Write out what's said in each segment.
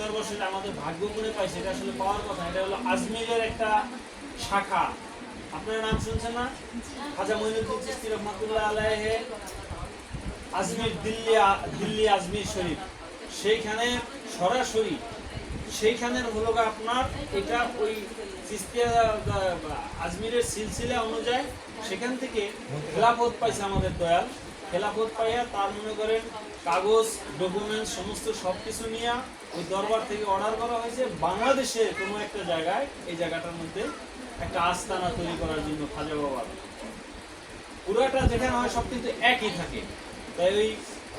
দরবার শরীফ আমাদের ভাগ্য করে পাইছে, এটা আসলে পাওয়ার কথা। এটা হলো আজমিরের একটা শাখা। আপনার নাম শুনছেন না? খাজা মঈনুদ্দিন চিশতি রহমাতুল্লাহ আলাইহি, আজমির দিল্লি আজমির শরীফ, সেইখানে সরাসরি সেইখানের হলো আপনার এটা ওই চিশতিয়া আজমিরের সিলসিলা অনুযায়ী সেখান থেকে খেলাফত পাইছে আমাদের দয়াল। খেলাফত পাইয়া তার মনে করেন কাগজ ডকুমেন্টস সমস্ত সব কিছু নিয়ে ওই দরবার থেকে অর্ডার করা হয়েছে বাংলাদেশের কোনো একটা জায়গায়, এই জায়গাটার মধ্যে একটা আস্তানা তৈরি করার জন্য খাজা বাবার। পুরাটা যেখানে হয় সব কিন্তু একই থাকে, তাই ওই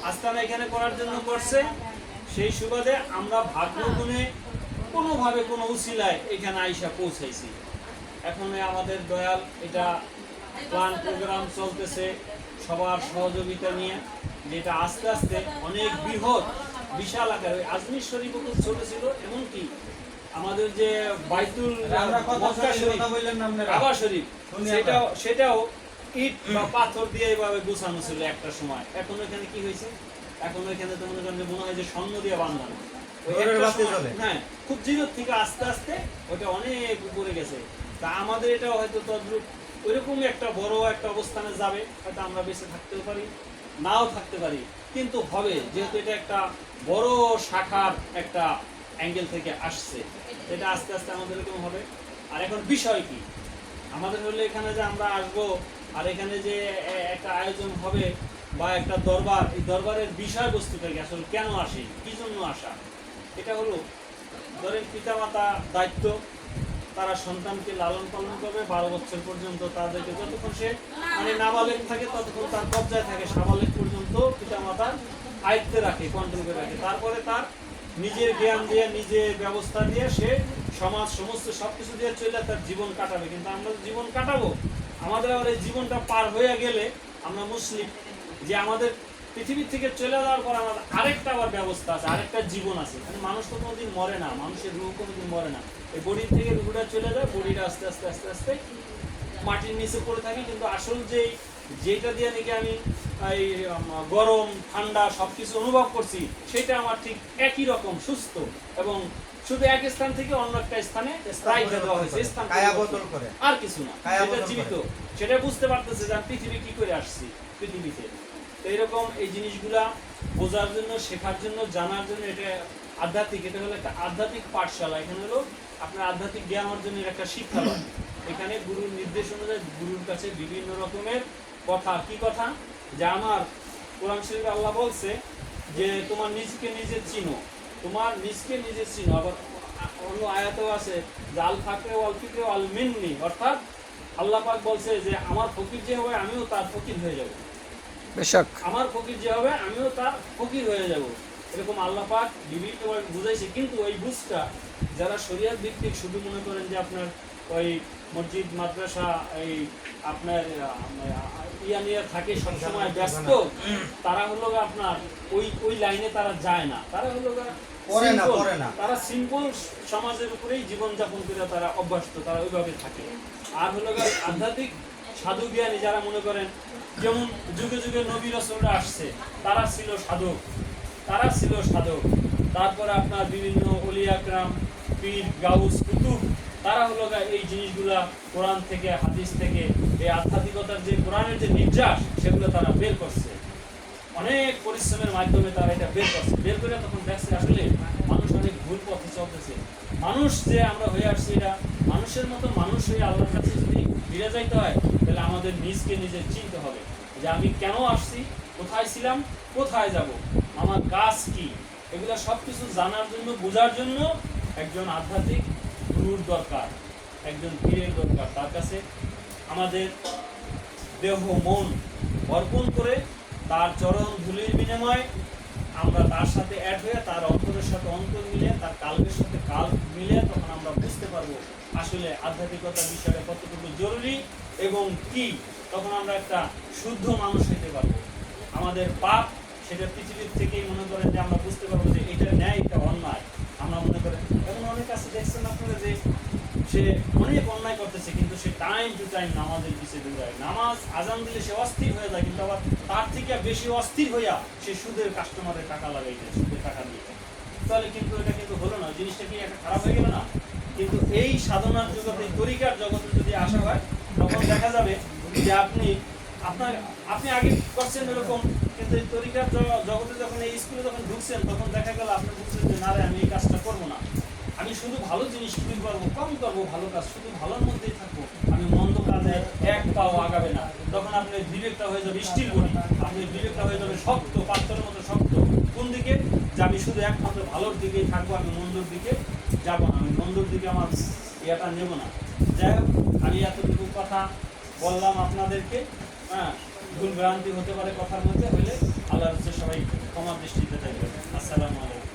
আস্তানা এখানে করার জন্য করছে। সেই সুবাদে আমরা ভাগ্যগুণে কোনোভাবে কোনো উসিলায় এখানে আইসা পৌঁছাইছি। এখন আমাদের দয়াল এটা প্ল্যান প্রোগ্রাম চলতেছে সবার সহযোগিতা নিয়ে, যেটা আস্তে আস্তে অনেক বৃহৎ বিশাল আকার। ওই আজমির শরীফ খুব ছোট ছিল, এমনকি আমাদের যে বাইতুল কাবা শরীফ সেটাও ইট বা পাথর দিয়ে এইভাবে গোছানো ছিল একটা সময়। এখন ওইখানে কি হয়েছে, এখন ওইখানে তো মনে হয় যে স্বর্ণ দিয়ে বাঁধানো। হ্যাঁ, খুব জিরোর থেকে আস্তে আস্তে ওটা অনেক উপরে গেছে। তা আমাদের এটা হয়তো তদ্রুপ ওইরকমই একটা বড় একটা অবস্থানে যাবে, হয়তো আমরা বেঁচে থাকতেও পারি, নাও থাকতে পারি, কিন্তু হবে, যেহেতু এটা একটা বড় শাখার একটা অ্যাঙ্গেল থেকে আসছে, এটা আস্তে আস্তে আমাদের এরকম হবে। আর এখন বিষয় কি আমাদের হলে এখানে যে আমরা আসবো আর এখানে যে একটা আয়োজন হবে বা একটা দরবার, এই দরবারের বিষয়বস্তুটা কি, আসলে কেন আসে, কি জন্য আসা? এটা হলো ধরেন পিতামাতা দায়িত্ব, তারা সন্তানকে লালন পালন করবে 12 বছর পর্যন্ত, তাদেরকে যতক্ষণ সে মানে নাবালেগ থাকে ততক্ষণ তার কবজায় থাকে, সাবালেগ পর্যন্ত পিতামাতার আয়ত্তে রাখে, কন্ট্রোল করে রাখে। তারপরে তার নিজের জ্ঞান দিয়ে নিজের ব্যবস্থা দিয়ে সে সমাজ সমস্ত সবকিছু দিয়ে চলে তার জীবন কাটাবে। কিন্তু আমরা জীবন কাটাবো, আমাদের আবার এই জীবনটা পার হয়ে গেলে আমরা মুসলিম, যে আমাদের পৃথিবীর থেকে চলে যাওয়ার পর আমাদের আরেকটা আবার ব্যবস্থা আছে, আরেকটা জীবন আছে। মানে মানুষ তো কোনোদিন মরে না, মানুষের রূহ কোনোদিন মরে না। এই বডির থেকে রুহটা চলে যায়, বডিটা আস্তে আস্তে আস্তে আস্তে মাটির নিচে পড়ে থাকি। কিন্তু আসল যেটা দিয়ে নাকি আমি এই গরম ঠান্ডা সবকিছু অনুভব করছি, সেটা আমার ঠিক একই রকম সুস্থ, এবং শুধু এক স্থান থেকে অন্য একটা স্থানে দেওয়া হয়েছে, স্থান আর কিছু না, সেটা জীবিত। সেটা বুঝতে পারতেছে যে আমি পৃথিবী কি করে আসছি পৃথিবীতে। তো এরকম এই জিনিসগুলা বোঝার জন্য, শেখার জন্য, জানার জন্য, এটা আধ্যাত্মিক, এটা হলো একটা আধ্যাত্মিক পাঠশালা। এখানে হলো আপনার আধ্যাত্মিক জ্ঞান অর্জনের একটা শিক্ষালয়। এখানে গুরুর নির্দেশ অনুযায়ী গুরুর কাছে বিভিন্ন রকমের কথা, কি কথা, যে আমার কোরআন শরীফে আল্লাহ বলছে যে তোমার নিজকে নিজে চিনো, তোমার নিজকে নিজে চিনো। আবার অন্য আয়াতেও আছে যে আল ফাকরে ওয়াল ফিকরে ওয়াল মিন্নি, অর্থাৎ আল্লাহ পাক বলছে যে আমার ফকির যে হবে আমিও তার ফকির হয়ে যাব, আমার ফকির যে হবে আমিও তার ফকির হয়ে যাব। এরকম আল্লাহ পাক বিভিন্নভাবে বুঝাইছে। কিন্তু ওই বুঝটা যারা শরিয়ত ভিত্তিক শুধু মনে করেন যে আপনার ওই মসজিদ মাদ্রাসা এই আপনার ইয়া নিয়ে থাকে সবসময় ব্যস্ত, তারা হলো আপনার ওই লাইনে তারা যায় না। তারা হলো তারা সিম্পল সমাজের উপরেই জীবনযাপন করে তারা অভ্যস্ত, তারা ওইভাবে থাকে। আর হলো আধ্যাত্মিক সাধু জ্ঞানী যারা মনে করেন, যেমন যুগে যুগে নবী রাসূলরা আসছে, তারা ছিল সাধক, তারপরে আপনার বিভিন্ন ওলিয়া একরাম, পীর, গাউস, কুতুব, তারা হলো এই জিনিসগুলা কোরআন থেকে, হাদিস থেকে, এই আধ্যাত্মিকতার যে কোরআনের যে নির্যাস, সেগুলো তারা বের করছে অনেক পরিশ্রমের মাধ্যমে। তারা এটা বের করে তখন দেখছে আসলে মানুষ অনেক ভুল পথে চলতেছে। মানুষ যে আমরা হয়ে আসছি, এটা মানুষের মতো মানুষ হয়ে আল্লাহর কাছে যদি ফিরে যাইতে হয়, তাহলে আমাদের নিজকে নিজে চিনতে হবে যে আমি কেন আসছি, কোথায় ছিলাম, কোথায় যাব, আমার কাজ কি। এগুলো সবকিছু জানার জন্য, বোঝার জন্য একজন আধ্যাত্মিক গুরুর দরকার, একজন পীরের দরকার। তার কাছে আমাদের দেহ মন অর্পণ করে তার চরণ ধুলির বিনিময়ে আমরা তার সাথে অ্যাড হয়ে, তার অন্তরের সাথে অন্তর মিলে, তার কাল্পের সাথে কাল্প মিলে, তখন আমরা বুঝতে পারবো আসলে আধ্যাত্মিকতার বিষয়টা কতটুকু জরুরি এবং কি। তখন আমরা একটা শুদ্ধ মানুষ হতে পারবো। আমাদের পাপ সেটা পৃথিবীর থেকেই মনে করেন যে আমরা বুঝতে পারবো যে এটা ন্যায়, এটা অন্যায়। আমরা মনে করেন এখন অনেক কাছে দেখছেন আপনারা যে সে অনেক অন্যায় করতেছে, কিন্তু সে টাইম টু টাইম নামাজের পিছিয়ে দৌড়ায়। নামাজ আজান দিলে সে অস্থির হয়ে যায়, কিন্তু আবার তার থেকে বেশি অস্থির হইয়া সে সুদের কাস্টমারের টাকা লাগাইছে, সুদের টাকা দিয়ে। তাহলে কিন্তু এটা কিন্তু হলো জিনিসটা কি একটা খারাপ হয়ে গেল না? কিন্তু এই সাধনার জগতে, তরিকার জগতে যদি আসা হয়, তখন দেখা যাবে যে আপনি আগে করছেন এরকম, কিন্তু এই তরিকার জগতে যখন এই স্কুলে যখন ঢুকছেন, তখন দেখা গেল আপনি বুঝছেন যে না রে, আমি এই কাজটা করবো না, আমি শুধু ভালো জিনিস শুরু করবো, কম করবো ভালো কাজ, শুধু ভালোর মধ্যেই থাকবো, আমি মন্দ কাজে এক পাও আগাবে না। তখন আপনার বিবেকটা হয়ে যাবে স্টিল বডি, আপনার বিবেকটা হয়ে যাবে শক্ত, পাথরের মতো শক্ত। কোন দিকে? যে আমি শুধু একমাত্র ভালোর দিকেই থাকবো, আমি মন্দর দিকে যাবো না, আমি মন্দর দিকে আমার ইয়েটা নেবো না। যাই হোক, আমি এতটুকু কথা বললাম আপনাদেরকে। হ্যাঁ, ভুল ভ্রান্তি হতে পারে কথার মধ্যে, হইলে আল্লাহর কাছে সবাই ক্ষমা দৃষ্টিতে দেখবেন। আসসালামু আলাইকুম।